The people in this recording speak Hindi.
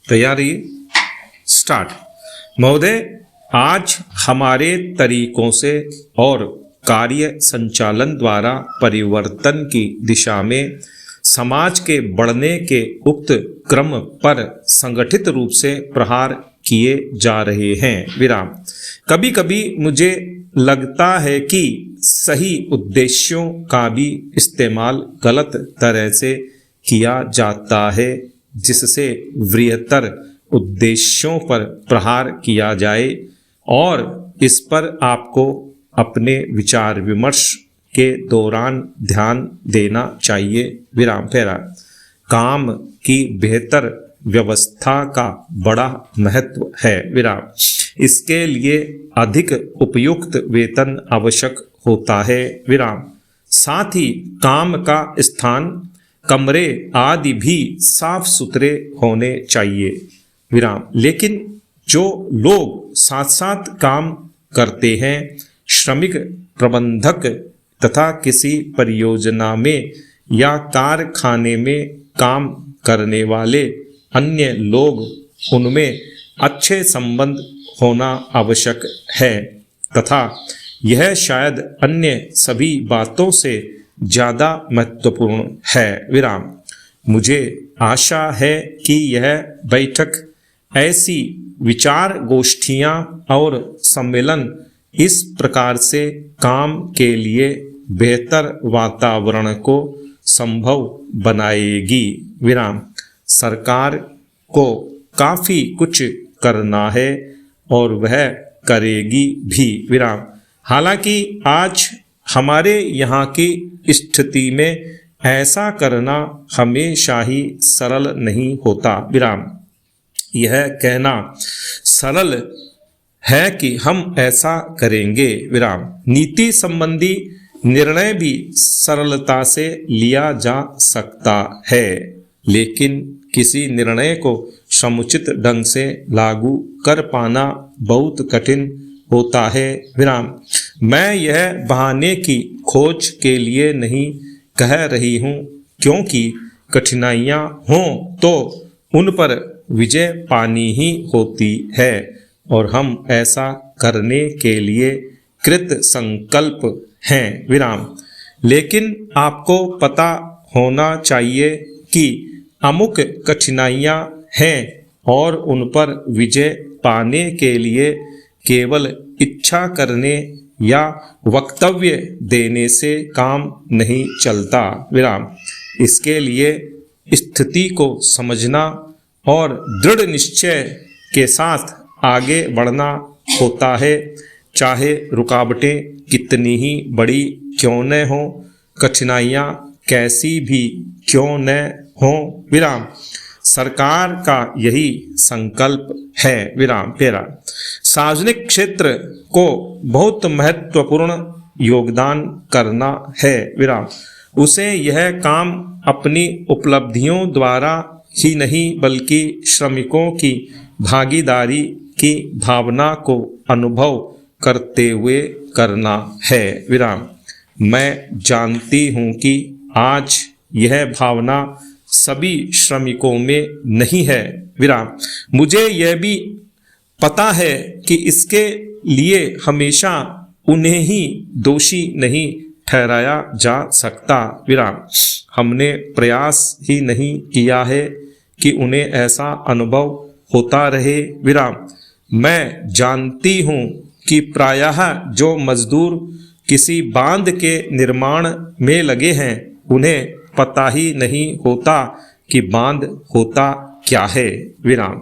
तैयारी स्टार्ट। महोदय, आज हमारे तरीकों से और कार्य संचालन द्वारा परिवर्तन की दिशा में समाज के बढ़ने के उक्त क्रम पर संगठित रूप से प्रहार किए जा रहे हैं। विराम। कभी कभी मुझे लगता है कि सही उद्देश्यों का भी इस्तेमाल गलत तरह से किया जाता है, जिससे वृहत्तर उद्देश्यों पर प्रहार किया जाए, और इस पर आपको अपने विचार विमर्श के दौरान ध्यान देना चाहिए। विराम फेरा। काम की बेहतर व्यवस्था का बड़ा महत्व है। विराम। इसके लिए अधिक उपयुक्त वेतन आवश्यक होता है। विराम। साथ ही काम का स्थान, कमरे आदि भी साफ सुथरे होने चाहिए। विराम। लेकिन जो लोग साथ साथ काम करते हैं, श्रमिक प्रबंधक तथा किसी परियोजना में या कारखाने में काम करने वाले अन्य लोग, उनमें अच्छे संबंध होना आवश्यक है तथा यह शायद अन्य सभी बातों से ज़्यादा महत्वपूर्ण है। विराम। मुझे आशा है कि यह बैठक, ऐसी विचार गोष्ठियाँ और सम्मेलन इस प्रकार से काम के लिए बेहतर वातावरण को संभव बनाएगी। विराम। सरकार को काफ़ी कुछ करना है और वह करेगी भी। विराम। हालांकि आज हमारे यहाँ की स्थिति में ऐसा करना हमेशा ही सरल नहीं होता। विराम। यह कहना सरल है कि हम ऐसा करेंगे। विराम। नीति संबंधी निर्णय भी सरलता से लिया जा सकता है, लेकिन किसी निर्णय को समुचित ढंग से लागू कर पाना बहुत कठिन होता है। विराम। मैं यह बहाने की खोज के लिए नहीं कह रही हूँ, क्योंकि कठिनाइयाँ हों तो उन पर विजय पानी ही होती है और हम ऐसा करने के लिए कृत संकल्प हैं। विराम। लेकिन आपको पता होना चाहिए कि अमुक कठिनाइयाँ हैं और उन पर विजय पाने के लिए केवल इच्छा करने या वक्तव्य देने से काम नहीं चलता। विराम। इसके लिए स्थिति को समझना और दृढ़ निश्चय के साथ आगे बढ़ना होता है, चाहे रुकावटें कितनी ही बड़ी क्यों न हो, कठिनाइयाँ कैसी भी क्यों न हो। विराम। सरकार का यही संकल्प है। विराम फेरा। सार्वजनिक क्षेत्र को बहुत महत्वपूर्ण योगदान करना है। विराम। उसे यह काम अपनी उपलब्धियों द्वारा ही नहीं, बल्कि श्रमिकों की भागीदारी की भावना को अनुभव करते हुए करना है। विराम। मैं जानती हूँ कि आज यह भावना सभी श्रमिकों में नहीं है। विराम। मुझे यह भी पता है कि इसके लिए हमेशा उन्हें ही दोषी नहीं ठहराया जा सकता। विराम। हमने प्रयास ही नहीं किया है कि उन्हें ऐसा अनुभव होता रहे। विराम। मैं जानती हूँ कि प्रायः जो मजदूर किसी बांध के निर्माण में लगे हैं, उन्हें पता ही नहीं होता कि बांध होता क्या है। विराम।